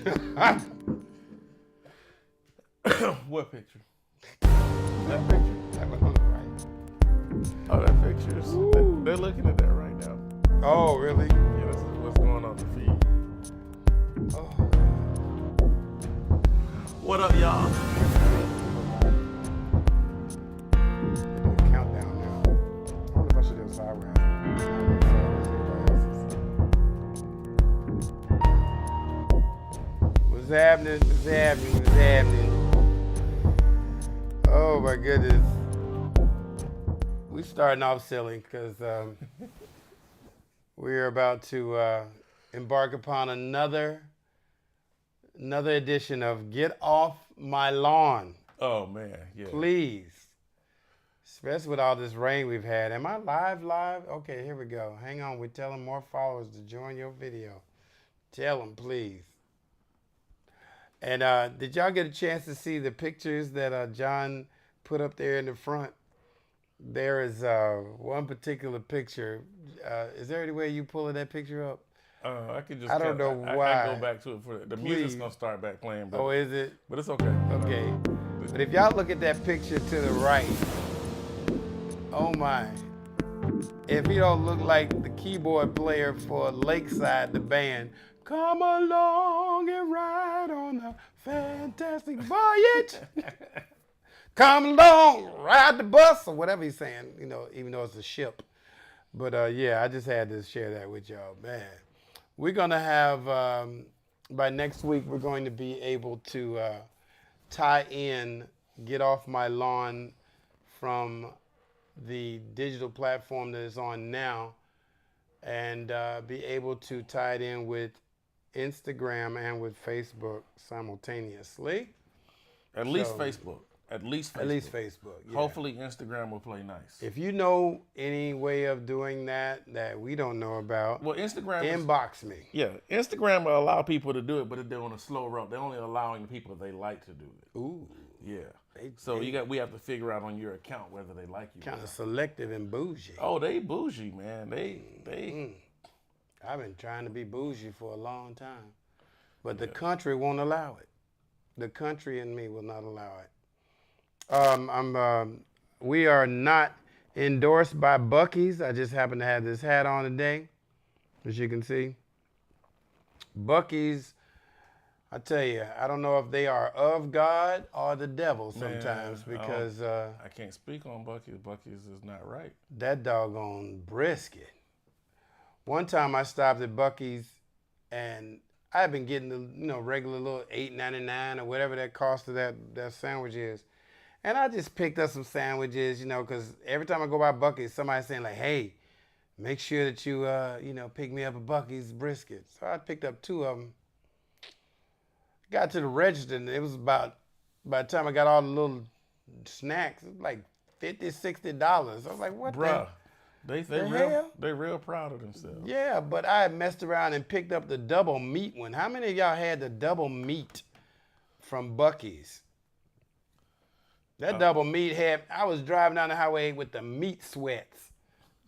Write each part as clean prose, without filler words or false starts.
What picture? That picture. That one on the right. Oh, that picture is. They're looking at that right now. Oh, really? Yeah, this is what's going on the feed. Oh. What up, y'all? Countdown now. I wonder if I should do a side round. What's happening? What's happening? What's happening? Oh my goodness. We starting off silly because we're about to embark upon another edition of Get Off My Lawn. Oh man, yeah. Please. Especially with all this rain we've had. Am I live? Okay, here we go. Hang on, we're telling more followers to join your video. Tell them, please. And did y'all get a chance to see the pictures that John put up there in the front? There is one particular picture. Is there any way you pulling that picture up? I can just. I don't know why. I go back to it for the music's gonna start back playing. But, Oh, is it? But it's okay. Okay. But if y'all look at that picture to the right, oh my. If he don't look like the keyboard player for Lakeside, the band, come along and ride on a fantastic voyage. Come along, ride the bus, or whatever he's saying, you know, even though it's a ship. But yeah, I just had to share that with y'all, man. We're gonna have, by next week, we're going to be able to tie in Get Off My Lawn from the digital platform that is on now and be able to tie it in with Instagram and with Facebook simultaneously. At least Facebook. At least Facebook. Yeah. Hopefully Instagram will play nice. If you know any way of doing that we don't know about, well, Instagram inbox me. Yeah, Instagram will allow people to do it, but they're on a slow route. They're only allowing the people they like to do it. Ooh. Yeah. So we have to figure out on your account whether they like you. Kind of selective and bougie. Oh, they bougie, man. I've been trying to be bougie for a long time, but the country won't allow it. The country and me will not allow it. We are not endorsed by Buc-ee's. I just happen to have this hat on today, as you can see. Buc-ee's, I tell you, I don't know if they are of God or the devil sometimes, because I can't speak on Buc-ee's. Buc-ee's is not right. That doggone brisket. One time I stopped at Buc-ee's and I've been getting the regular little $8.99 or whatever that cost of that sandwich is. And I just picked up some sandwiches, because every time I go by Buc-ee's, somebody's saying like, hey, make sure that you, pick me up a Buc-ee's brisket. So I picked up 2 of them. Got to the register, and it was by the time I got all the little snacks, it was like $50, $60. I was like, what Bruh, the hell? They real proud of themselves. Yeah, but I had messed around and picked up the double meat one. How many of y'all had the double meat from Buc-ee's? That double meat I was driving down the highway with the meat sweats.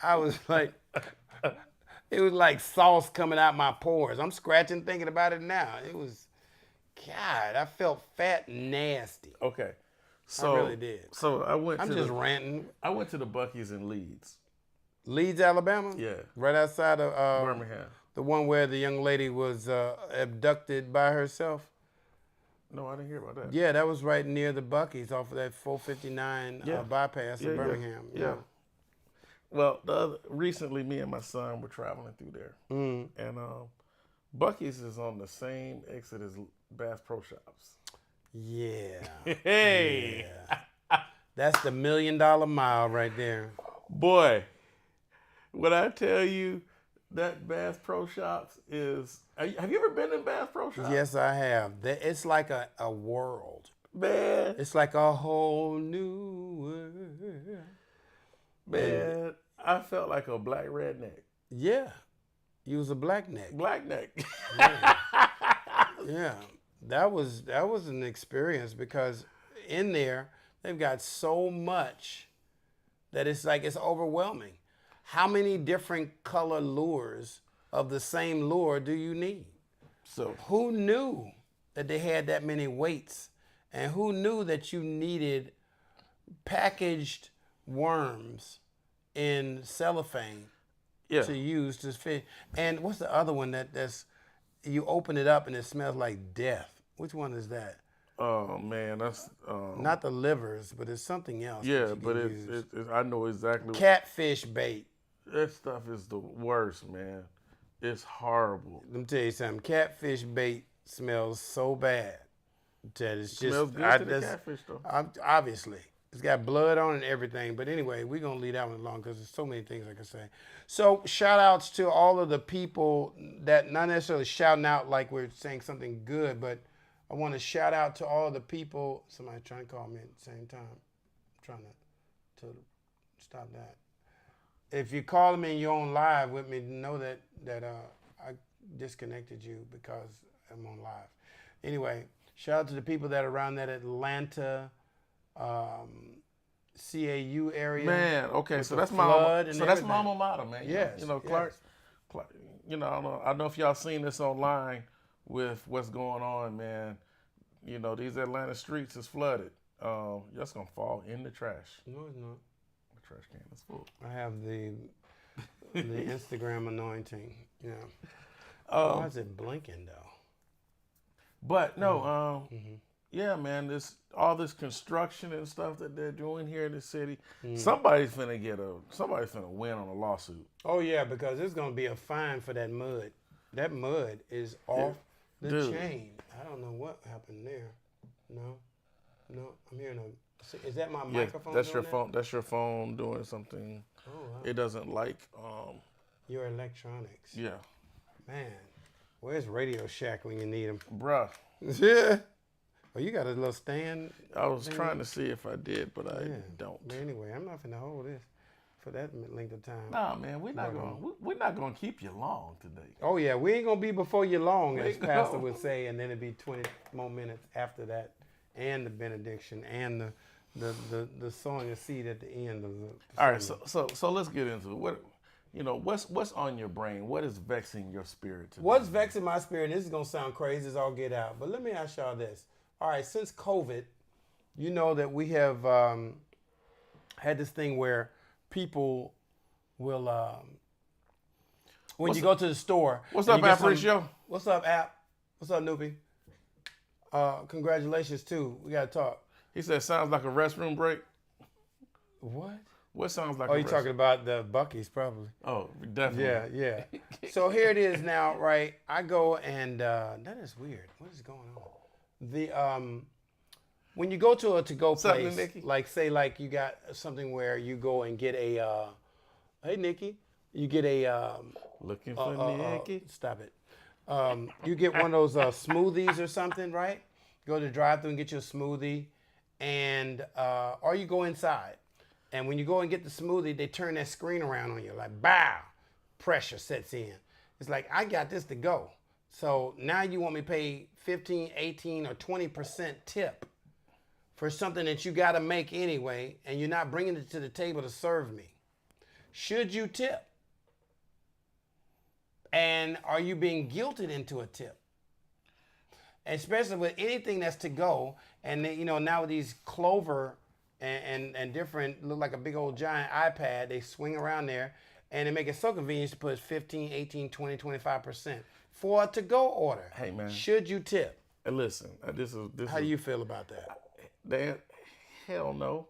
I was like, it was like sauce coming out my pores. I'm scratching thinking about it now. It was, God, I felt fat and nasty. Okay. So, I really did. So I'm just ranting. I went to the Buc-ee's in Leeds. Leeds, Alabama? Yeah. Right outside of Birmingham. The one where the young lady was abducted by herself. No, I didn't hear about that. Yeah, that was right near the Buc-ee's off of that 459 bypass in Birmingham. Yeah. Well, recently, me and my son were traveling through there, and Buc-ee's is on the same exit as Bass Pro Shops. Yeah. Hey. Yeah. That's the $1 million mile right there. Boy, when I tell you that Bass Pro Shops is... Have you ever been in Bass Pro Shops? Yes, I have. It's like a world. Man. It's like a whole new world. Man, I felt like a black redneck. Yeah. You was a black neck. Black neck. Yeah. That was an experience because in there, they've got so much that it's overwhelming. How many different color lures of the same lure do you need? So who knew that they had that many weights. And who knew that you needed packaged worms in cellophane Yeah. to use to fish? And what's the other one that's you open it up and it smells like death? Which one is that? Oh man, that's Not the livers, but it's something else. that yeah, you but can use. I know exactly. Catfish bait. That stuff is the worst, man. It's horrible. Let me tell you something. Catfish bait smells so bad that it's just Smells good to the catfish though. Obviously, it's got blood on it and everything. But anyway, we're gonna leave that one alone because there's so many things I can say. So shout outs to all of the people that not necessarily shouting out like we're saying something good, but I want to shout out to all of the people. Somebody trying to call me at the same time. I'm trying to stop that. If you're calling me and you're on live with me, know that I disconnected you because I'm on live. Anyway, shout out to the people that are around that Atlanta, CAU area. Man, okay, so that's that's my alma mater, man. Yes, You know, Clark. You know, I don't know if y'all seen this online with what's going on, man. You know, these Atlanta streets is flooded. Just gonna fall in the trash. No, it's not. The trash can is full. I have the Instagram anointing. Yeah. Why is it blinking though? But no, yeah, man, all this construction and stuff that they're doing here in the city, somebody's finna win on a lawsuit. Oh yeah, because there's gonna be a fine for that mud. That mud is off the chain. I don't know what happened there. No, I'm hearing a. Is that my microphone? That's doing your that? phone. That's your phone doing something. Oh, wow. It doesn't like. Your electronics. Yeah, Man, where's Radio Shack when you need them? bruh. Yeah. Oh, you got a little stand. I was trying to see if I did, but I don't. But anyway, I'm not finna hold this for that length of time. Nah, man, we're not gonna keep you long today. Oh yeah, we ain't gonna be before you long, as ain't Pastor gonna. would say, and then it'd be 20 more minutes after that, and the benediction, and the sowing of seed at the end of the. All right, so let's get into it. What's on your brain? What is vexing your spirit today? What's vexing my spirit? And this is gonna sound crazy as all get out, but let me ask y'all this. All right, since COVID, you know that we have had this thing where people will, when you go to the store. What's and up, you get App Ratio? What's up, App? What's up, Noopy? Congratulations, too. We got to talk. He said, sounds like a restroom break. What? What sounds like Oh, a you're restroom? talking about the Buc-ee's, probably. Oh, definitely. Yeah. So here it is now, right? I go and that is weird. What is going on? When you go to a to-go Something, place, Nikki? like you got something where you go and get a, hey Nikki, you get a, Looking for Nikki. stop it. You get one of those smoothies or something, right? Go to the drive-thru and get you a smoothie, and or you go inside, and when you go and get the smoothie, they turn that screen around on you, like bow, pressure sets in. It's like, I got this to go. So now you want me to pay 15, 18, or 20% tip for something that you got to make anyway, and you're not bringing it to the table to serve me. Should you tip? And are you being guilted into a tip? Especially with anything that's to go, and then, now with these Clover and different, look like a big old giant iPad, they swing around there, and they make it so convenient to put 15, 18, 20, 25% for a to-go order. Hey, man. Should you tip? And listen, this How do you feel about that? Hell no.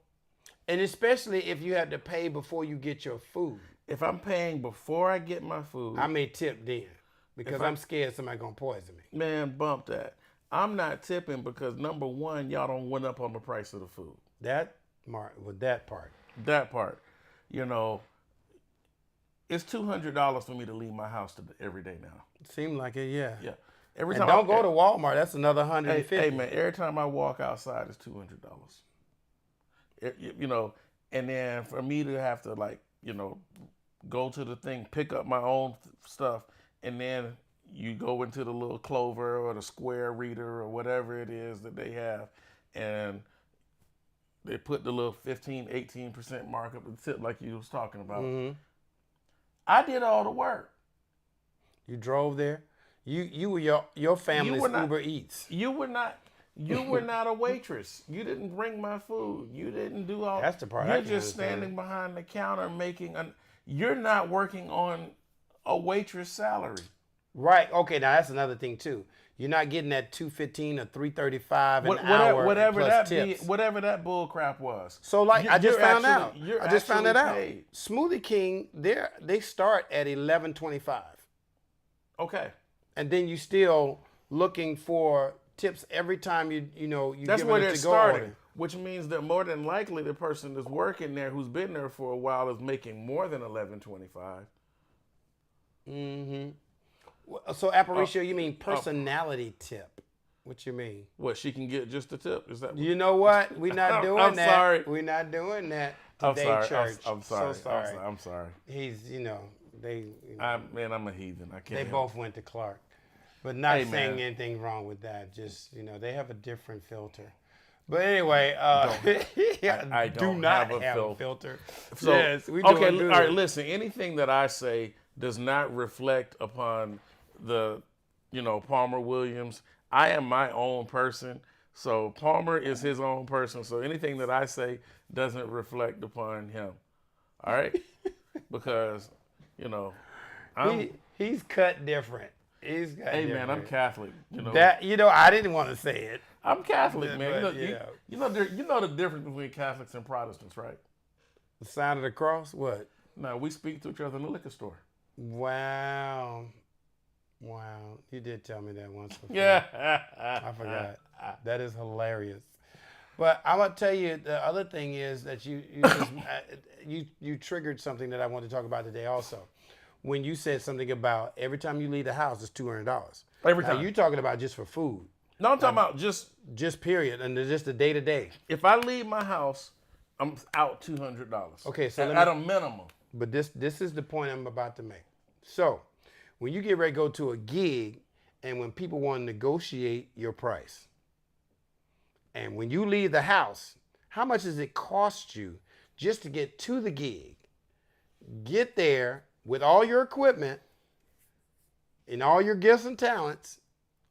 And especially if you have to pay before you get your food. If I'm paying before I get my food, I may tip then because I'm scared somebody gonna poison me. man, bump that. I'm not tipping because number one, y'all don't went up on the price of the food. That part. That part, it's $200 for me to leave my house every day now. Seemed like it, yeah. Yeah. Every And time don't go to Walmart. That's another $150. Hey man, every time I walk outside, it's $200. And then for me to have to go to the thing, pick up my own stuff, and then you go into the little Clover or the Square reader or whatever it is that they have, and they put the little 15, 18% markup and tip like you was talking about. Mm-hmm. I did all the work. You drove there. You were your family's were not- Uber Eats. You were not a waitress. You didn't bring my food. You didn't do all. That's the part I You're can't just understand. standing behind the counter making you're not working on a waitress salary. Right. Okay. Now that's another thing too. You're not getting that $2.15 or $3.35 an hour Whatever plus that tips. whatever that bull crap was. So like I just You're found out. actually- you're I just found that actually out. paid. Smoothie King, they start at $11.25, Okay. and then you still looking for tips every time you That's give where it they're a to-go starting, order. which means that more than likely the person that's working there who's been there for a while is making more than $11.25. So Aparicio, you mean personality tip? What you mean? What, she can get just a tip? Is that what? You know what? We're not doing I'm that. sorry. We're not doing that I'm today, sorry. church. I'm sorry. So sorry. I'm sorry. He's, they, I'm a heathen. I can't. they help both went to Clark, but not Hey, saying man. anything wrong with that. Just they have a different filter. But anyway, I do don't not have a have a filter. So, Yes, we okay, doing good. all right, listen. Anything that I say does not reflect upon the, Palmer Williams. I am my own person. So Palmer is his own person. So anything that I say doesn't reflect upon him. All right? Because, He's cut different. He's cut hey, different. man, I'm Catholic. That I didn't want to say it. I'm Catholic, man. but, You know the difference between Catholics and Protestants, right? The sign of the cross. What? No, we speak to each other in the liquor store. Wow. You did tell me that once before. Yeah. I forgot. That is hilarious. But I'm gonna tell you the other thing is that you just, you triggered something that I want to talk about today also. When you said something about every time you leave the house, it's $200. Every Now, time. you talking about just for food, No, I'm talking about just period, and just the day to day. if I leave my house, I'm out $200. Okay, so at a minimum. But this is the point I'm about to make. So, when you get ready to go to a gig, and when people want to negotiate your price, and when you leave the house, how much does it cost you just to get to the gig? Get there with all your equipment and all your gifts and talents,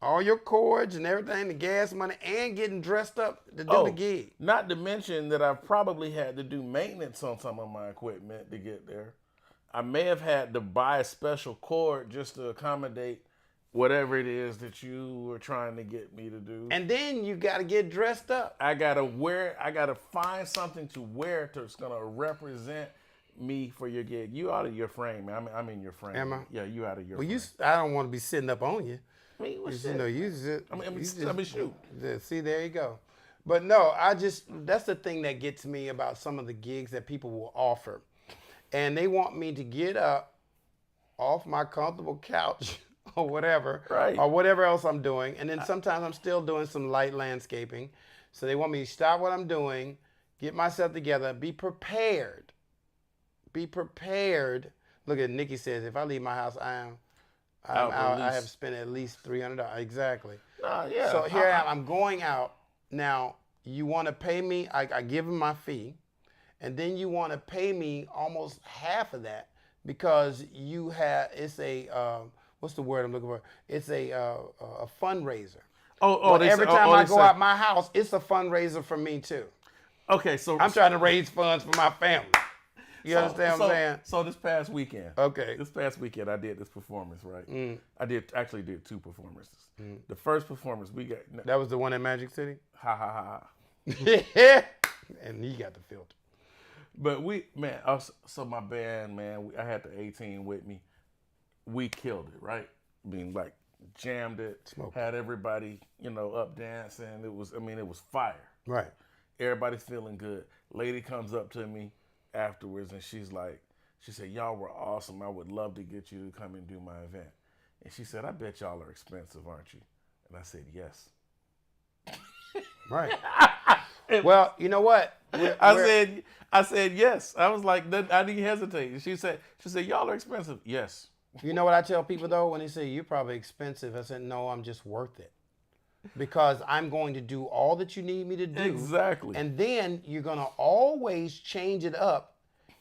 all your cords and everything, the gas money, and getting dressed up to do the gig. Not to mention that I've probably had to do maintenance on some of my equipment to get there. I may have had to buy a special cord just to accommodate whatever it is that you were trying to get me to do. And then you got to get dressed up. I gotta find something to wear that's gonna represent me for your gig. You out of your frame, man. I'm in your frame. Am I? Yeah, you out of your Well, frame. I don't want to be sitting up on you. I mean, what's You that? know, you just, I mean, shoot. See, there you go. But no, that's the thing that gets me about some of the gigs that people will offer. And they want me to get up off my comfortable couch or whatever, Right. or whatever else I'm doing. And then sometimes I'm still doing some light landscaping. So they want me to stop what I'm doing, get myself together, be prepared. Be prepared. Look at Nikki says, if I leave my house, I'm Out out. at I least- have spent at least $300. Exactly. Yeah. So here I am. I'm going out. Now, you want to pay me, I give them my fee, and then you want to pay me almost half of that because it's a, what's the word I'm looking for? It's a fundraiser. Well, every time I go out my house, it's a fundraiser for me too. Okay, so I'm trying to raise funds for my family. You understand what I'm saying? So this past weekend, Okay. this past weekend I did this performance, right? I actually did two performances. The first performance we got, That was the one in Magic City? ha ha ha ha. And you got the filter. But so my band, man, I had the 18 with me. We killed it, right? I mean, like jammed it, Smoked had everybody, up dancing. It was fire. Right. Everybody's feeling good. Lady comes up to me afterwards and she said, y'all were awesome. I would love to get you to come and do my event. And she said, I bet y'all are expensive, aren't you? And I said, yes. Right. Well, you know what? I said yes. I was like, I didn't hesitate. She said, y'all are expensive. Yes. You know what I tell people though when they say you're probably expensive? I said, no, I'm just worth it. Because I'm going to do all that you need me to do. Exactly. And then you're going to always change it up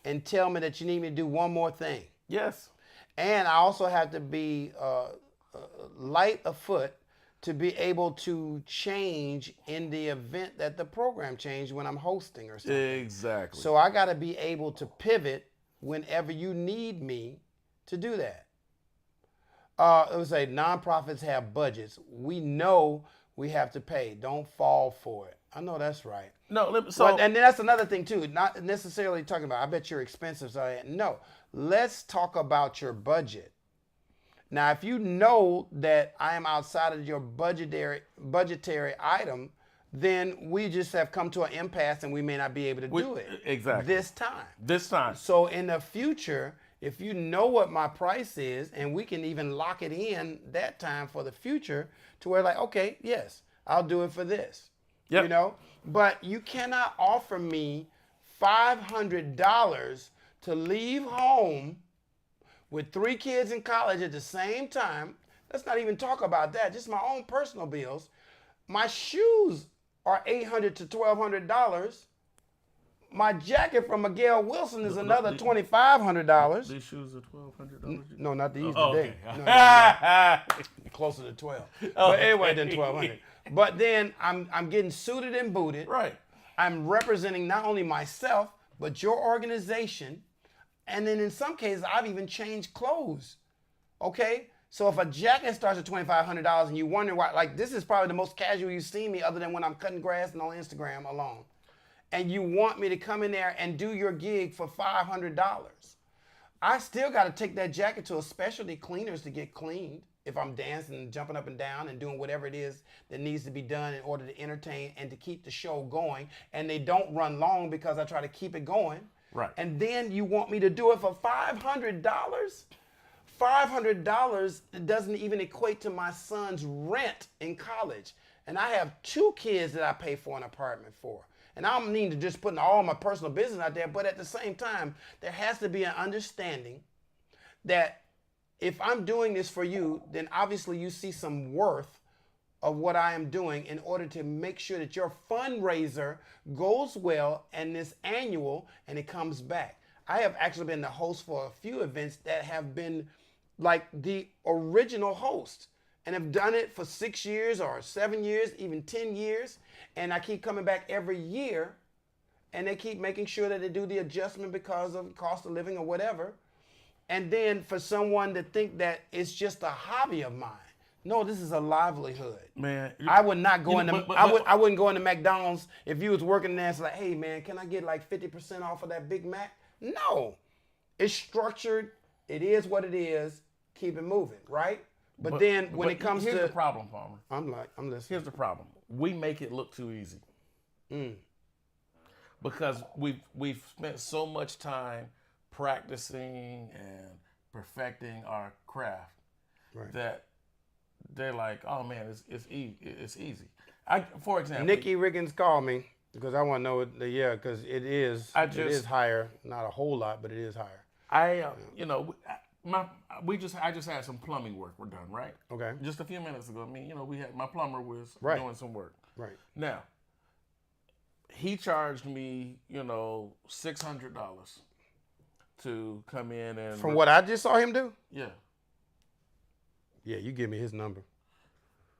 and tell me that you need me to do one more thing. Yes. And I also have to be light of foot to be able to change in the event that the program changed when I'm hosting or something. Exactly. So I got to be able to pivot whenever you need me to do that. It would say nonprofits have budgets. We know we have to pay. Don't fall for it. I know that's right. No, And then that's another thing too. Not necessarily talking about, I bet your expenses are. No, let's talk about your budget. Now, if you know that I am outside of your budgetary item, then we just have come to an impasse and we may not be able to do it exactly this time. This time. So in the future, if you know what my price is, and we can even lock it in that time for the future to where like, okay, yes, I'll do it for this. Yep. You know, but you cannot offer me $500 to leave home with 3 kids in college at the same time. Let's not even talk about that. Just my own personal bills. My shoes are $800 to $1,200. My jacket from Miguel Wilson is another $2,500. These shoes are $1,200. No, not these today. Okay. No. Closer to 12. But anyway, then 1,200. But then I'm getting suited and booted. Right. I'm representing not only myself but your organization, and then in some cases I've even changed clothes. Okay. So if a jacket starts at $2,500 and you wonder why, like this is probably the most casual you've seen me, other than when I'm cutting grass and on Instagram alone, and you want me to come in there and do your gig for $500, I still got to take that jacket to a specialty cleaners to get cleaned if I'm dancing and jumping up and down and doing whatever it is that needs to be done in order to entertain and to keep the show going. And they don't run long because I try to keep it going. Right. And then you want me to do it for $500? $500 doesn't even equate to my son's rent in college. And I have 2 kids that I pay for an apartment for. And I don't mean to just put all my personal business out there, but at the same time, there has to be an understanding that if I'm doing this for you, then obviously you see some worth of what I am doing in order to make sure that your fundraiser goes well and this annual and it comes back. I have actually been the host for a few events that have been like the original host and have done it for 6 years or 7 years, even 10 years. And I keep coming back every year and they keep making sure that they do the adjustment because of cost of living or whatever. And then for someone to think that it's just a hobby of mine. No, this is a livelihood. Man, I would not go into but- I wouldn't go into McDonald's if you was working there and it's like, hey man, can I get like 50% off of that Big Mac? No. It's structured. It is what it is. Keep it moving, right? But then when it comes here's to the problem, Palmer. I'm listening. Here's the problem. We make it look too easy. Because we've spent so much time practicing and perfecting our craft that they're like, oh man, it's easy. For example, Nikki Riggins called me because I want to know because it is higher, not a whole lot, but it is higher. I just had some plumbing work we're done, right? Okay. Just a few minutes ago, my plumber was doing some work. Right. Now, he charged me, $600 to come in and From what I just saw him do? Yeah. Yeah, you give me his number.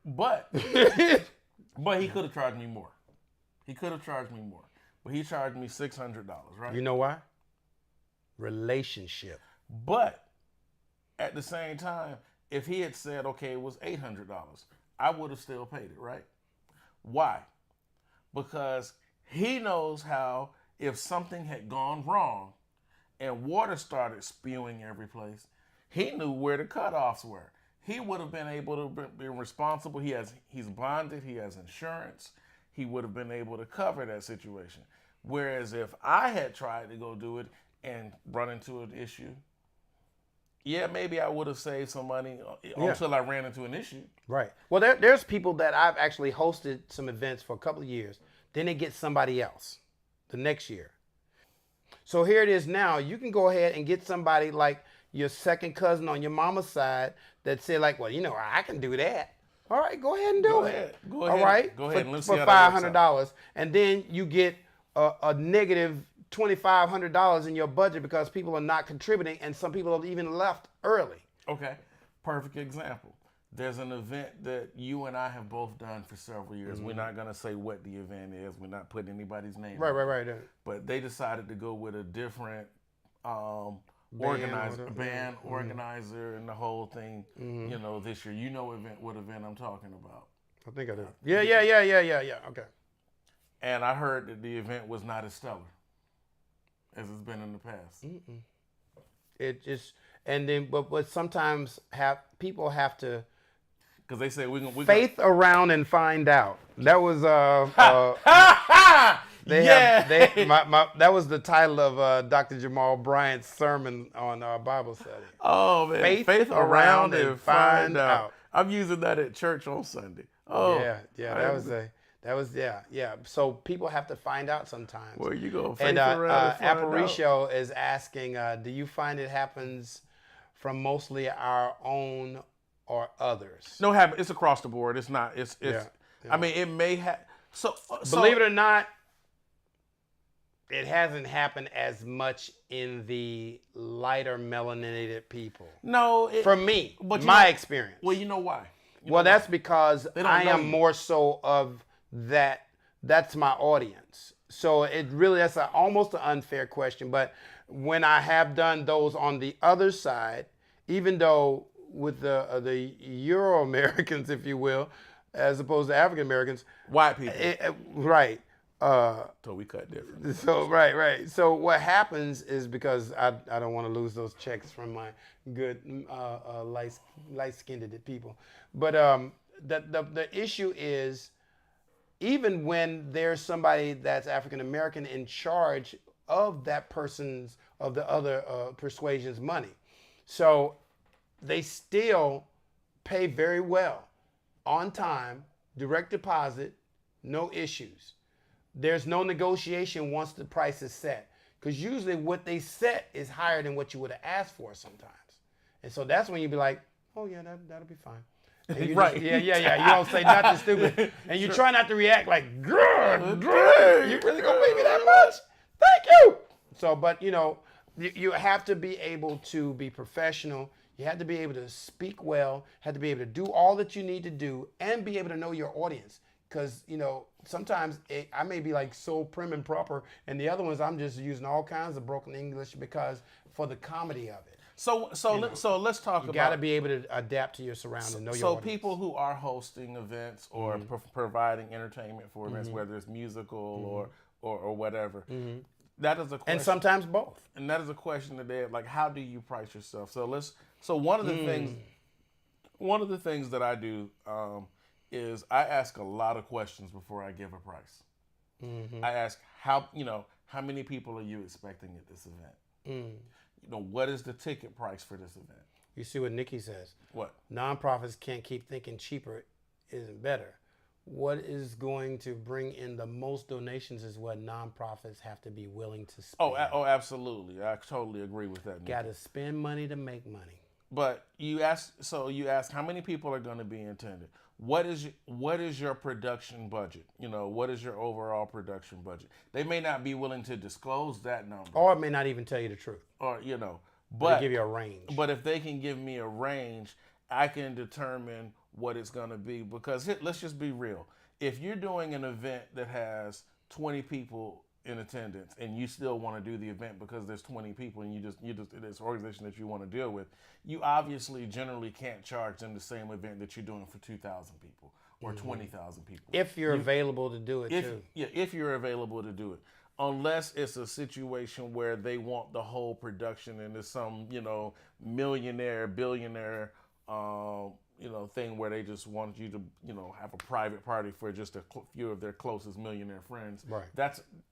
But he could have charged me more. But he charged me $600, right? You know why? Relationship. But at the same time, if he had said, okay, it was $800, I would have still paid it, right? Why? Because he knows how if something had gone wrong and water started spewing every place, he knew where the cutoffs were. He would have been able to be responsible. He's bonded. He has insurance. He would have been able to cover that situation. Whereas if I had tried to go do it and run into an issue, yeah, maybe I would have saved some money until I ran into an issue. Right. Well, there's people that I've actually hosted some events for a couple of years. Then they get somebody else the next year. So here it is now. You can go ahead and get somebody like your second cousin on your mama's side that said like, well, I can do that. All right, go ahead and do it. Go ahead. All right, Go ahead. Let's for see how that works out. $500, and then you get a negative $2,500 in your budget because people are not contributing, and some people have even left early. Okay, perfect example. there's an event that you and I have both done for several years. We're not gonna say what the event is. We're not putting anybody's name. Right. But they decided to go with a different band organizer, and the whole thing. You know, this year. You know what event I'm talking about. I think I do. Yeah. Okay. And I heard that the event was not as stellar as it's been in the past. It just, and then, but sometimes people have to Because they say we faith around and find out. That was that was the title of Dr. Jamal Bryant's sermon on Bible study. Oh man, faith around and find out. I'm using that at church on Sunday. Oh yeah. So people have to find out sometimes. Where you go? And Aparicio is asking, do you find it happens from mostly our own or others? No, it's across the board. It's not. It's. I mean, it may have. So believe it or not, it hasn't happened as much in the lighter melanated people. No, for me, my experience. Well, you know why? That's because I am more so of that. That's my audience. So it really, that's almost an unfair question. But when I have done those on the other side, even though with the Euro Americans, if you will, as opposed to African Americans, white people, right? So we cut different. So right. So what happens is, because I don't want to lose those checks from my good light-skinned people, but the issue is, even when there's somebody that's African American in charge of that person's, of the other persuasion's money, so they still pay very well, on time, direct deposit, no issues. There's no negotiation once the price is set, because usually what they set is higher than what you would have asked for sometimes. And so that's when you be like, oh yeah, that'll be fine. Right. You don't say nothing stupid. And you try not to react like, good, you really gonna pay me that much? Thank you. So, but you have to be able to be professional. You have to be able to speak well, have to be able to do all that you need to do, and be able to know your audience. Because, sometimes I may be like so prim and proper, and the other ones I'm just using all kinds of broken English because for the comedy of it. So let's talk about. You got to be able to adapt to your surroundings, know your audience. So people who are hosting events or providing entertainment for events, whether it's musical or whatever, that is a question. And sometimes both. And that is a question today, like, how do you price yourself? So one of the things that I do is I ask a lot of questions before I give a price. I ask how many people are you expecting at this event? What is the ticket price for this event? You see what Nikki says. What? Nonprofits can't keep thinking cheaper isn't better. What is going to bring in the most donations is what nonprofits have to be willing to spend. Oh, absolutely. I totally agree with that. Got to spend money to make money. But you ask how many people are going to be attended? What is your production budget? What is your overall production budget? They may not be willing to disclose that number, or it may not even tell you the truth, or but they give you a range. But if they can give me a range, I can determine what it's going to be. Because let's just be real. If you're doing an event that has 20 people in attendance and you still want to do the event because there's 20 people and you just this organization that you want to deal with, you obviously generally can't charge them the same event that you're doing for 2,000 people or 20,000 people. If you're available to do it too. Yeah, if you're available to do it. Unless it's a situation where they want the whole production and there's some, millionaire, billionaire thing where they just want you to, have a private party for just a few of their closest millionaire friends. Right.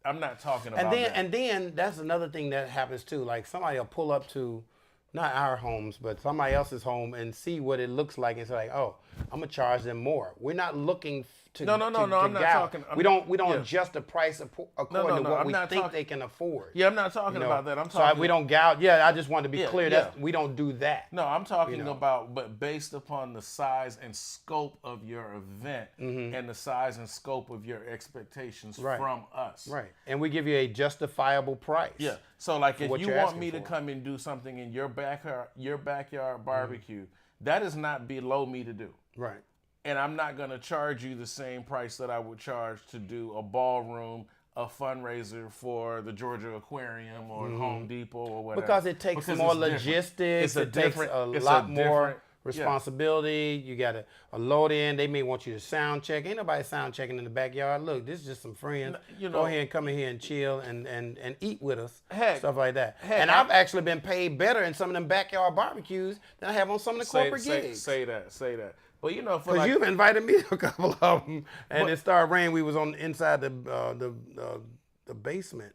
I'm not talking about that. And then that's another thing that happens too. Like somebody will pull up to, not our homes, but somebody else's home and see what it looks like and say like, oh, I'm gonna charge them more. We're not looking to No, I'm not talking. We don't adjust the price according to what we think they can afford. Yeah, I'm not talking about that. I'm talking. So we don't gouge. Yeah, I just want to be clear that we don't do that. No, I'm talking about, but based upon the size and scope of your event and the size and scope of your expectations from us. Right, and we give you a justifiable price. Yeah. So like if you want me to come and do something in your backyard barbecue, That is not below me to do. Right. And I'm not going to charge you the same price that I would charge to do a ballroom, a fundraiser for the Georgia Aquarium or Home Depot or whatever. Because it takes more it's different. logistics. It takes a it's lot more different- responsibility. You got a load in. They may want you to sound check. Ain't nobody sound checking in the backyard. Look, this is just some friends. You Go know- ahead and come in here and chill and eat with us. Heck, stuff like that. heck, And I've actually been paid better in some of them backyard barbecues than I have on some of the corporate gigs. Say that. But you know, for Because like, you've invited me to a couple of them, and it started raining. We was on inside the basement.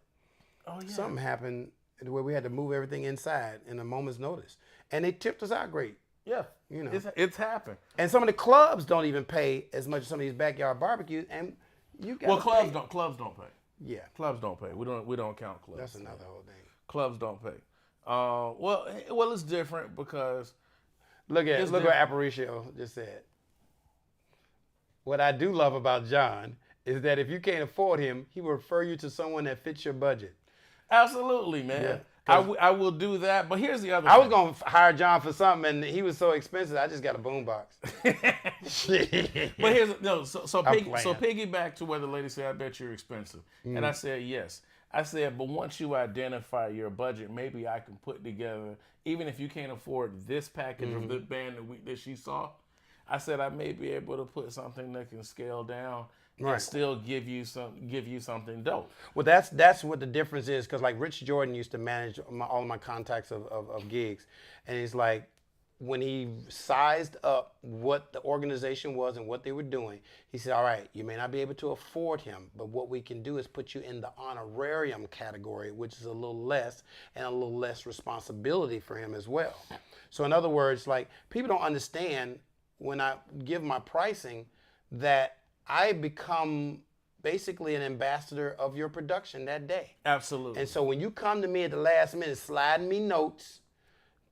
oh yeah, Something happened where we had to move everything inside in a moment's notice, and they tipped us out great. yeah, You know. it's happened. And some of the clubs don't even pay as much as some of these backyard barbecues, and you got Well, clubs don't pay. Yeah, Clubs don't pay. We don't count clubs. that's another whole thing. Clubs don't pay. Well, it's different because Look what different. Aparicio just said. What I do love about John is that if you can't afford him, he will refer you to someone that fits your budget. absolutely, man. Yeah. I will do that. But here's the other. I was thing. gonna hire John for something, and he was so expensive. I just got a boombox. But here's so I'm piggyback to where the lady said, "I bet you're expensive," and I said, "Yes." I said, but once you identify your budget, maybe I can put together, even if you can't afford this package of the band that she saw. I said I may be able to put something that can scale down Right. and still give you something dope. Well, that's what the difference is, because like Rich Jordan used to manage all of my contacts of gigs, and he's like, when he sized up what the organization was and what they were doing, he said, all right, you may not be able to afford him, but what we can do is put you in the honorarium category, which is a little less and a little less responsibility for him as well. So in other words, like, people don't understand when I give my pricing that I become basically an ambassador of your production that day. Absolutely. And so when you come to me at the last minute, sliding me notes,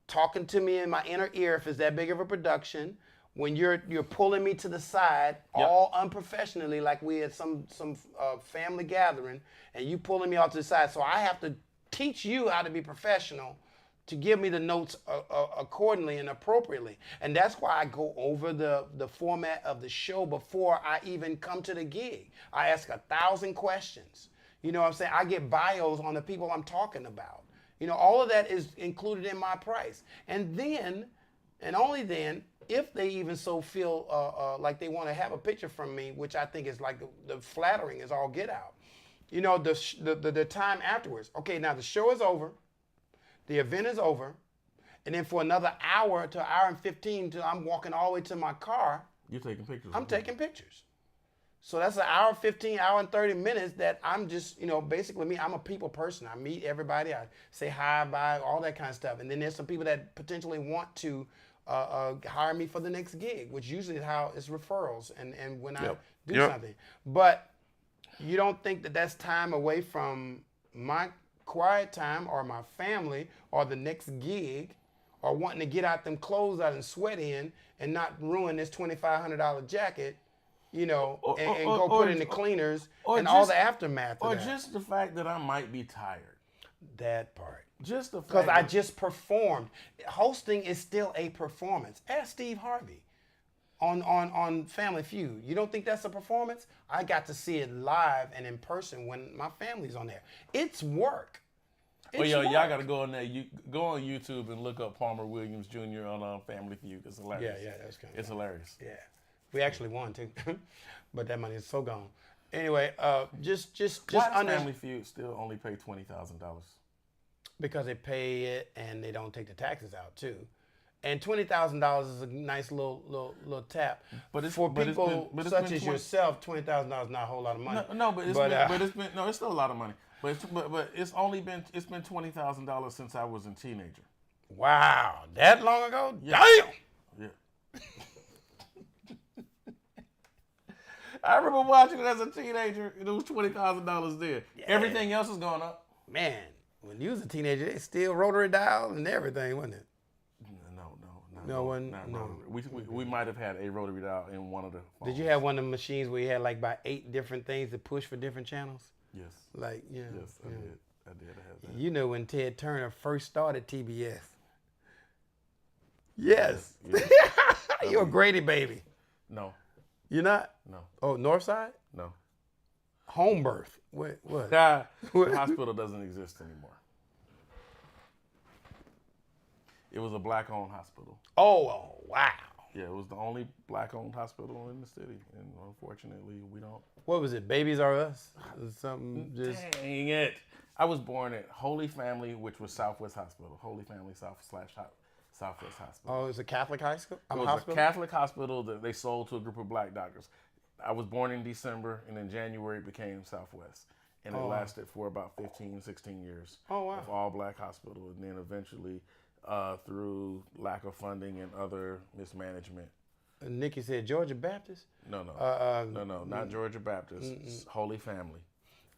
talking to me in my inner ear if it's that big of a production, when you're pulling me to the side, Yep. all unprofessionally, like we had some family gathering, and you pulling me off to the side, so I have to teach you how to be professional to give me the notes accordingly and appropriately. And that's why I go over the format of the show before I even come to the gig. I ask 1,000 questions. You know what I'm saying? I get bios on the people I'm talking about. You know, all of that is included in my price. And then, and only then, if they even so feel like they want to have a picture from me, which I think is like the flattering is all get out. You know, the time afterwards. Okay, now the show is over. The event is over. And then for another hour to an hour and 15 till I'm walking all the way to my car, You're taking pictures. I'm taking pictures. So that's an hour 15, hour and 30 minutes that I'm just, you know, basically me, I'm a people person. I meet everybody, I say hi, bye, all that kind of stuff. And then there's some people that potentially want to hire me for the next gig, which usually is how it's referrals and when I do something. But you don't think that that's time away from my quiet time or my family or the next gig or wanting to get out them clothes out and sweat in and not ruin this $2,500 jacket, you know, and go put it in the cleaners and all the aftermath of Or that. just the fact that I might be tired. That part. Just the fact Because I that- just performed. Hosting is still a performance. Ask Steve Harvey on Family Feud. You don't think that's a performance? I got to see it live and in person when my family's on there. It's work. Well, It's y'all work. got to go on there. You go on YouTube and look up Palmer Williams Jr. on Family Feud. It's hilarious. Yeah, that's kind of. It's hilarious. Yeah, we actually won too, but that money is so gone. Anyway, just Why does under Family Feud still only pay $20,000? because they pay it and they don't take the taxes out too. And $20,000 is a nice little tap. But it's- for but it's people been- but it's such been as 20 yourself, $20,000 is not a whole lot of money. No, but it's still a lot of money. But it's been $20,000 since I was a teenager. Wow, that long ago? Yeah. Damn. Yeah. I remember watching it as a teenager, and it was $20,000 there. Everything else is going up. Man, when you was a teenager, they still rotary dial and everything, wasn't it? No, one- not no. rotary. We might have had a rotary dial in one of the phones. Did you have one of the machines where you had like about 8 different things to push for different channels? Yes. Like, yeah. Yes, I yeah. did. I did have that. You know when Ted Turner first started TBS. Yes. Yeah. You're a Grady baby. No, You're not? no, Oh, Northside? no. Home birth. What? The hospital doesn't exist anymore. It was a black-owned hospital. Oh, wow. Yeah, it was the only black-owned hospital in the city, and unfortunately, we don't. What was it? Babies Are Us? Something just. Dang it! I was born at Holy Family, which was Southwest Hospital. Holy Family Southwest Hospital. Oh, it's a Catholic high school? It was hospital? a Catholic hospital that they sold to a group of black doctors. I was born in December, and in January it became Southwest. And it lasted for about 15, 16 years. Oh, wow. Of all black hospital. And then eventually, through lack of funding and other mismanagement. Nikki said Georgia Baptist? No, not Georgia Baptist. It's Holy Family.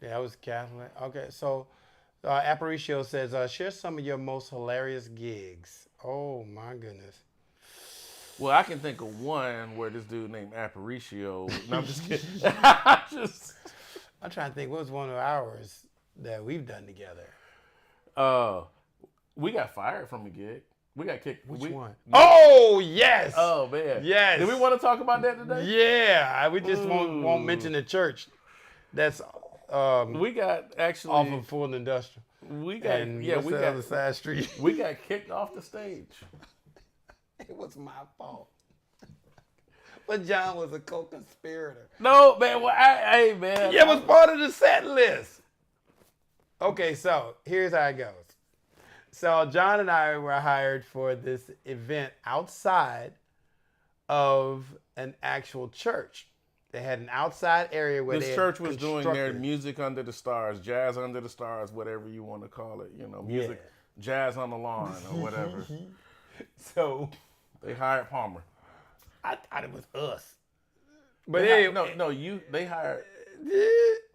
Yeah, I was Catholic. Okay, so Aparicio says, share some of your most hilarious gigs. Oh, my goodness. Well, I can think of one where this dude named Aparicio. No, I'm just kidding. I'm trying to think, what was one of ours that we've done together? We got fired from a gig. We got kicked. Which one? Oh, yes. Oh, man. Yes. Do we want to talk about that today? Yeah, we just won't mention the church. That's we got actually off of Full Industrial. We got And yeah, what's we the got other side street. we got kicked off the stage. It was my fault. But John was a co-conspirator. No, man. Well, hey, man. Yeah, it was part of the set list. Okay, so here's how it goes. So John and I were hired for this event outside of an actual church. They had an outside area where This church was doing their music under the stars, jazz under the stars, whatever you want to call it. You know, music, jazz on the lawn or whatever. So They hired Palmer. I thought it was us. But They anyway, they hired.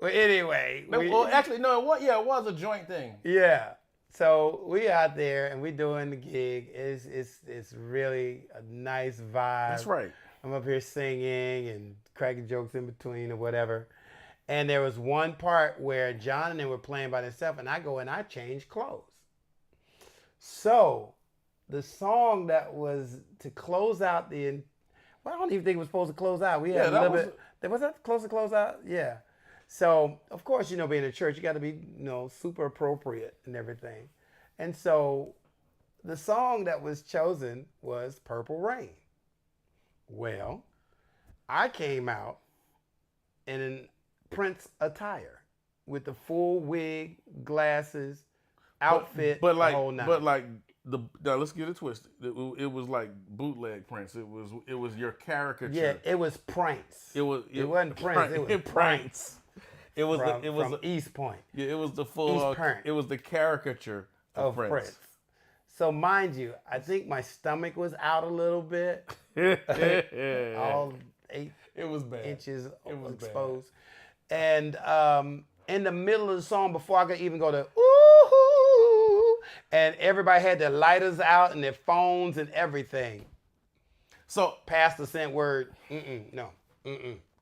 well, anyway. Well, actually, no, it was a joint thing. Yeah. So we out there and we doing the gig. It's really a nice vibe. That's right. I'm up here singing and cracking jokes in between or whatever. And there was one part where John and they were playing by themselves, and I go and I change clothes. So the song that was to close out I don't even think it was supposed to close out. We had a little bit. Was that close to close out? Yeah. So of course, being in church, you got to be, super appropriate and everything. And so the song that was chosen was Purple Rain. Well, I came out in an Prince attire with the full wig, glasses, outfit, but like, the whole nine. but like now let's get it twisted. It was like bootleg Prince. It was your caricature. Yeah, it was Prince. It wasn't Prince. It was Prince. It was from East Point. Yeah, it was the full. It was the caricature of Prince. So mind you, I think my stomach was out a little bit. All 8 It was bad. inches It was exposed. And in the middle of the song, before I could even go to ooh, and everybody had their lighters out and their phones and everything. So Pastor sent word,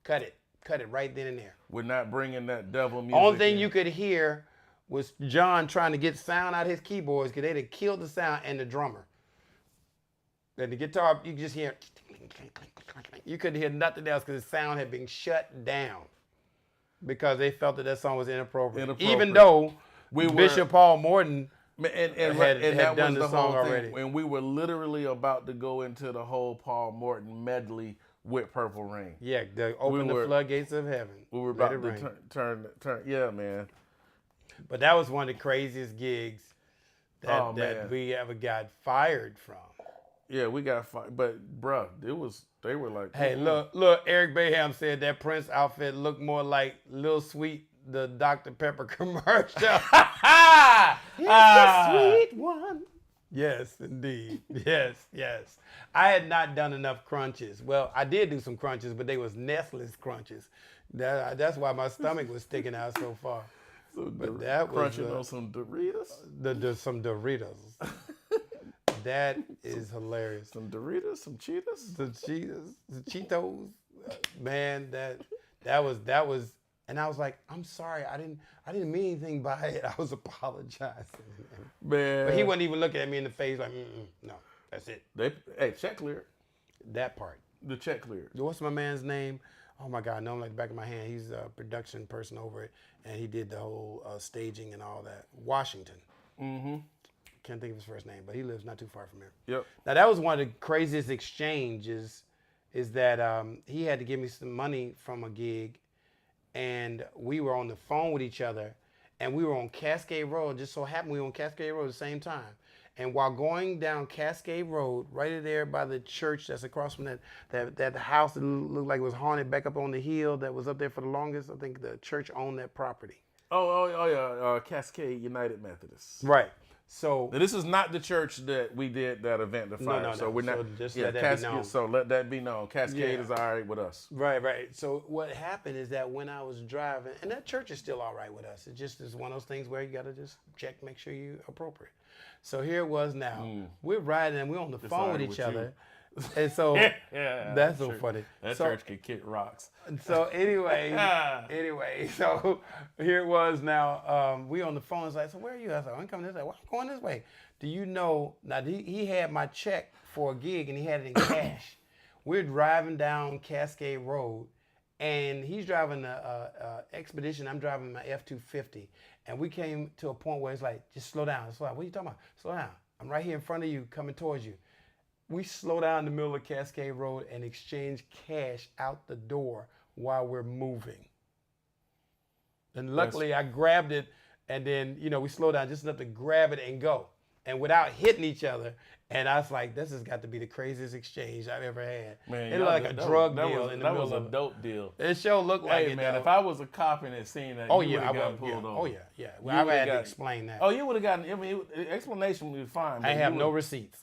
cut it right then and there. we're not bringing that devil music. Only thing in. you could hear was John trying to get sound out of his keyboards because they'd have killed the sound and the drummer. And the guitar, you could just hear, you couldn't hear nothing else because the sound had been shut down because they felt that song was inappropriate. Even though Bishop Paul Morton had done the song already. And we were literally about to go into the whole Paul Morton medley with Purple Rain. Yeah, open the floodgates of heaven. We were about to turn. Yeah, man. But that was one of the craziest gigs that we ever got fired from. Yeah, we got fired. But, bruh, they were like, hey, look, Eric Baham said that Prince outfit looked more like Lil Sweet, the Dr. Pepper commercial. It's the sweet one. Yes, indeed. Yes. I had not done enough crunches. Well, I did do some crunches, but they was Nestle's crunches. That's why my stomach was sticking out so far. So but that was crunching on some Doritos. Some Doritos. That is hilarious. Some Doritos, some Cheetos. The Cheetos. Man, that was. And I was like, I'm sorry, I didn't mean anything by it. I was apologizing. Man. But he wasn't even looking at me in the face like, no. That's it. Check cleared. That part. The check cleared. What's my man's name? Oh my God, I know him like the back of my hand. He's a production person over it, and he did the whole staging and all that. Washington. Mm-hmm. Can't think of his first name, but he lives not too far from here. Yep. Now that was one of the craziest exchanges, is that he had to give me some money from a gig, and we were on the phone with each other, and we were on Cascade Road. Just so happened we were on Cascade Road at the same time. And while going down Cascade Road, right there by the church that's across from that house that looked like it was haunted back up on the hill that was up there for the longest, I think the church owned that property. Oh yeah, Cascade United Methodist. Right. So now, this is not the church that we did that event, the fire. No. So we're not. So just yeah, let that Cascade. be known. So let that be known. Cascade is all right with us. Right. So what happened is that when I was driving, and that church is still all right with us. It just is one of those things where you got to just check, make sure you're appropriate. So here it was now. We're riding and we're on the phone with each other. And so that's so funny. That church can kick rocks. So anyway, so here it was now. We on the phone. It's like, so where are you? I said, I'm coming this way. Well, I'm going this way. Do you know, now he had my check for a gig and he had it in cash. We're driving down Cascade Road and he's driving a Expedition. I'm driving my F-250. And we came to a point where it's like, just slow down. Slow down. What are you talking about? Slow down. I'm right here in front of you, coming towards you. We slow down in the middle of Cascade Road and exchange cash out the door while we're moving. And luckily I grabbed it and then, we slow down just enough to grab it and go. And without hitting each other. And I was like, this has got to be the craziest exchange I've ever had. Man, it looked like a drug deal in the middle of it. That was a dope deal. It sure looked like it, man, though. if I was a cop and had seen that, you would have gotten pulled over. Oh, yeah. Well, I would have had to explain that. Oh, you would have gotten, the explanation would be fine. I have no receipts.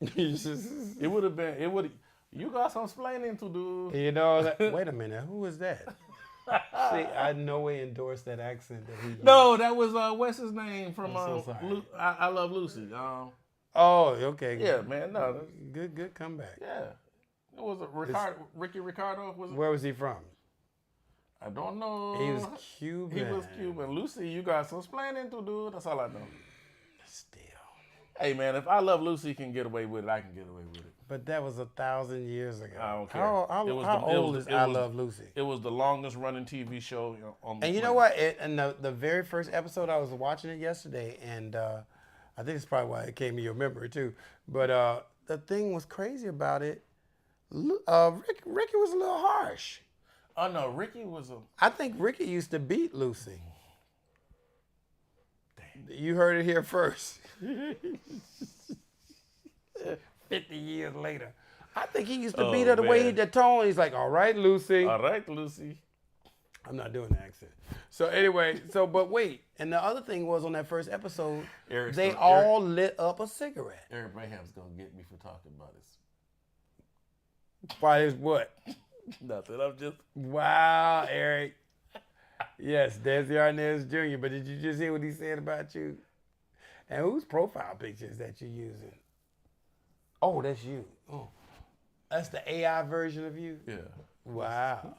It would have been, you got some explaining to do. Wait a minute, who is that? See, I no way endorsed that accent that he used. No, that was, what's his name from, I'm so sorry. I Love Lucy. Oh, okay. Yeah, man, no. Good comeback. Yeah. It was Ricky Ricardo. Where was he from? I don't know. He was Cuban. He was Cuban. Lucy, you got some explaining to do. That's all I know. Still. Hey, man, if I Love Lucy can get away with it, I can get away with it. But that was 1,000 years ago. I don't care. How old is I Love Lucy? It was the longest running TV show on the And you know what? And the very first episode, I was watching it yesterday, and I think it's probably why it came to your memory, too. But the thing was crazy about it, Ricky was a little harsh. Oh, no, Ricky was I think Ricky used to beat Lucy. Damn. You heard it here first. 50 years later. I think he used to beat her the way he did tone. He's like, all right, Lucy. All right, Lucy. I'm not doing the accent. So anyway, but wait. And the other thing was on that first episode, they all lit up a cigarette. Eric Braham's going to get me for talking about this. Why is what? Nothing. I'm just. Wow, Eric. Yes, Desi Arnaz Jr., but did you just hear what he said about you? And whose profile pictures that you're using? Oh, that's you. Oh, that's the AI version of you? Yeah. Wow.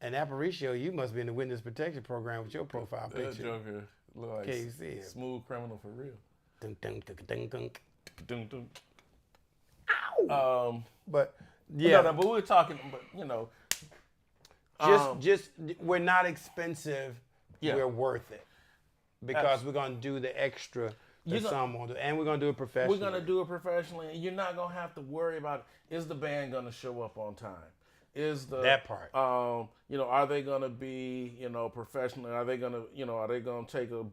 And Aparicio, you must be in the witness protection program with your profile picture. That joker look like Can you see it? Smooth criminal for real. Dun, dun, dun, dun, dun. Dun, dun. Ow! But yeah, but we were talking, just we're not expensive. Yeah. We're worth it because we're gonna do the extra that some won't do, and we're gonna do it professionally. We're gonna do it professionally, and you're not gonna have to worry about is the band gonna show up on time? Is that part? Are they gonna be professional? Are they gonna take a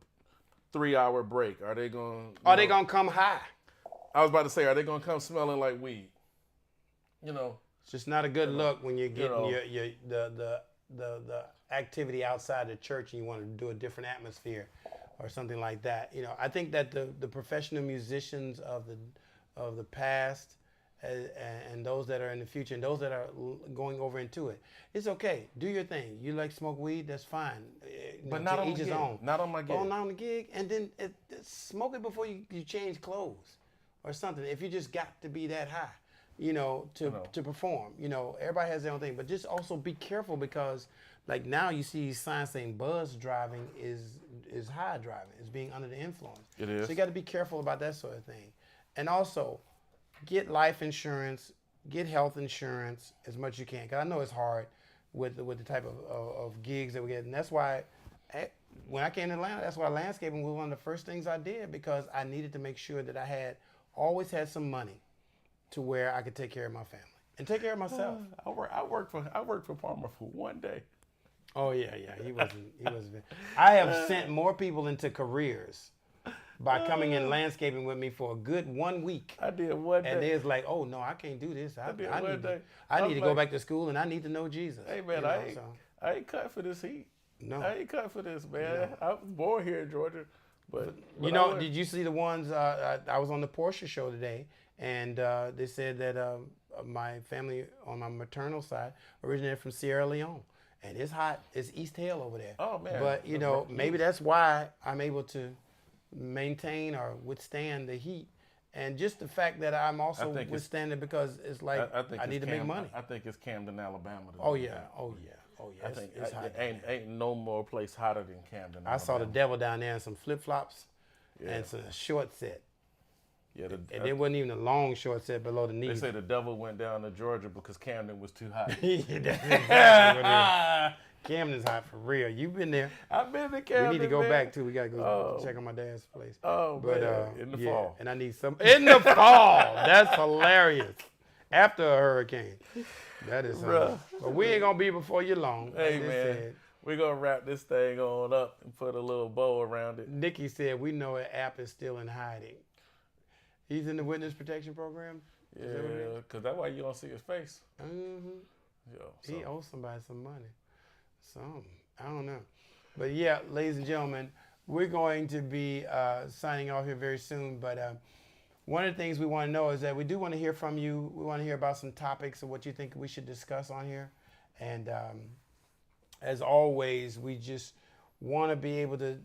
3-hour break? Are they gonna come high? I was about to say, are they gonna come smelling like weed? It's just not a good look when you're getting the activity outside the church and you want to do a different atmosphere or something like that. I think that the professional musicians of the past and those that are in the future and those that are going over into it, it's okay. Do your thing. You like smoke weed, that's fine. But not on each his own. Not on my gig. Not on the gig, and then smoke it before you change clothes or something. If you just got to be that high. To perform. Everybody has their own thing, but just also be careful because, like now you see signs saying buzz driving is high driving, is being under the influence. It is. So you got to be careful about that sort of thing. And also, get life insurance, get health insurance as much as you can. Because I know it's hard with the type of gigs that we get. And that's why when I came to Atlanta, that's why landscaping was one of the first things I did, because I needed to make sure that I always had some money to where I could take care of my family and take care of myself. I worked for Palmer for one day. Oh yeah. He wasn't. I have sent more people into careers by coming in landscaping with me for a good 1 week. I did one day. And they was like, oh no, I can't do this. I need to like, go back to school and I need to know Jesus. Hey man, I ain't cut for this heat. No. I ain't cut for this, man. I was born here in Georgia. But did you see the ones, I was on the Porsche show today, and they said that my family on my maternal side originated from Sierra Leone. And it's hot. It's East Hill over there. Oh, man. But, maybe that's why I'm able to maintain or withstand the heat. And just the fact that I'm also withstanding because it's like I need to make money. I think it's Camden, Alabama. Oh, yeah. I think it's hot. Ain't no more place hotter than Camden, Alabama. I saw the devil down there in some flip-flops and some short set. Yeah, and it wasn't even a long short set below the knees. They say the devil went down to Georgia because Camden was too hot. That's exactly what it is. Camden's hot for real. You've been there. I've been to Camden. We need to go back too. We gotta go check on my dad's place. Oh, but man, in the fall. And I need some in the fall. That's hilarious. After a hurricane. That is but we ain't gonna be before you long. Hey man, we're gonna wrap this thing on up and put a little bow around it. Nikki said we know an app is still in hiding. He's in the witness protection program? Yeah, because that's why you don't see his face. Mm-hmm. He owes somebody some money. I don't know. But yeah, ladies and gentlemen, we're going to be signing off here very soon. But one of the things we want to know is that we do want to hear from you. We want to hear about some topics of what you think we should discuss on here. And as always, we just want to be able to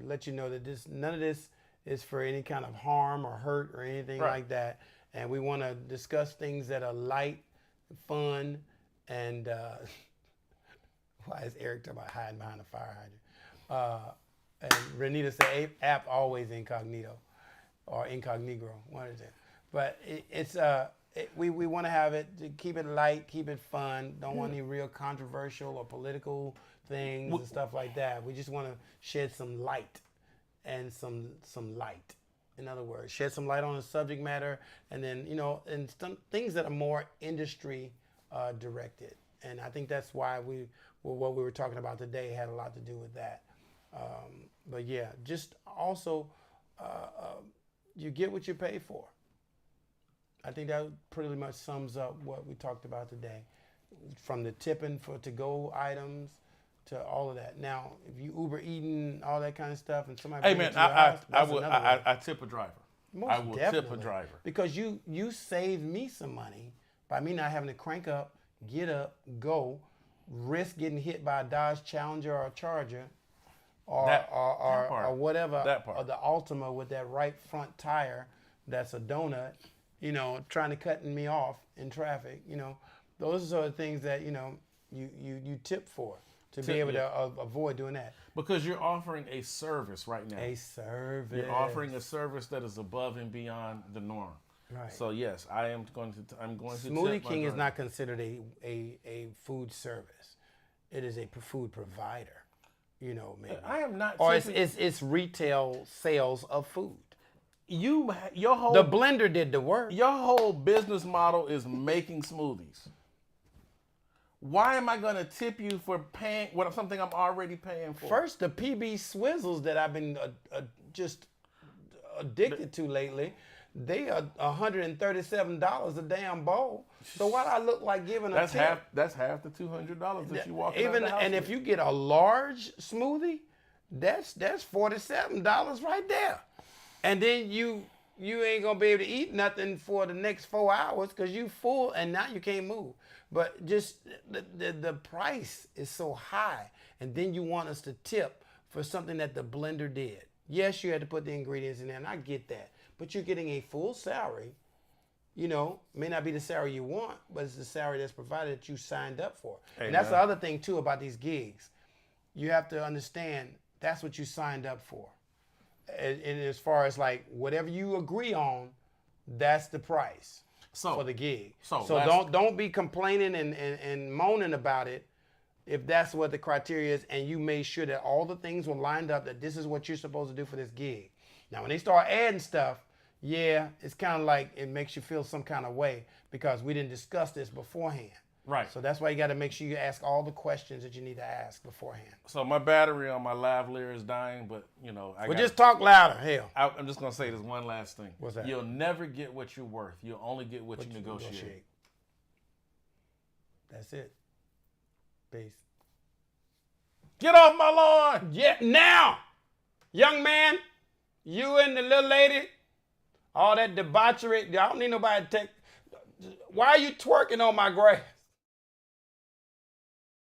let you know that none of this is for any kind of harm or hurt or anything like that. And we want to discuss things that are light, fun, and why is Eric talking about hiding behind a fire hydrant? And Renita said, app always incognito or incognito, one of them. But we want to have it, to keep it light, keep it fun. Don't want any real controversial or political things and stuff like that. We just want to shed some light. And some light. In other words, shed some light on the subject matter, and then and some things that are more industry directed. And I think that's why what we were talking about today had a lot to do with that. But yeah, just also you get what you pay for. I think that pretty much sums up what we talked about today, from the tipping for to-go items to all of that. Now, if you Uber eating, all that kind of stuff, and somebody hey man, I tip a driver. Most I will definitely. tip a driver Because you saved me some money by me not having to crank up, get up, go, risk getting hit by a Dodge Challenger or a Charger or whatever, or the Altima with that right front tire that's a donut, trying to cut me off in traffic. Those are the things that you tip for. To be able to avoid doing that. Because you're offering a service right now. A service. You're offering a service that is above and beyond the norm. Right. So yes, I'm going to Smoothie King is not considered a food service. It is a food provider. Maybe. I am not. Or it's retail sales of food. Your whole the blender did the work. Your whole business model is making smoothies. Why am I going to tip you for paying something I'm already paying for? First, the PB Swizzles that I've been just addicted to lately, they are $137 a damn bowl. So why do I look like giving a tip? That's half the $200 that you walk out of the house and with. If you get a large smoothie, that's $47 right there. And then you ain't gonna be able to eat nothing for the next 4 hours because you full and now you can't move. But just the price is so high, and then you want us to tip for something that the blender did. Yes, you had to put the ingredients in there, and I get that. But you're getting a full salary. May not be the salary you want, but it's the salary that's provided that you signed up for. Hey, and that's the other thing too about these gigs. You have to understand that's what you signed up for. And as far as like whatever you agree on, that's the price So for the gig. so don't be complaining and moaning about it if that's what the criteria is, and you made sure that all the things were lined up, that this is what you're supposed to do for this gig. Now, when they start adding stuff, yeah, it's kind of like it makes you feel some kind of way because we didn't discuss this beforehand. Right. So that's why you got to make sure you ask all the questions that you need to ask beforehand. So my battery on my lavalier is dying, but Just talk louder, hell. I'm just gonna say this one last thing. What's that? You'll never get what you're worth. You'll only get what you negotiate. That's it. Peace. Get off my lawn! Yeah, now, young man, you and the little lady, all that debauchery. I don't need nobody to take. Why are you twerking on my grass?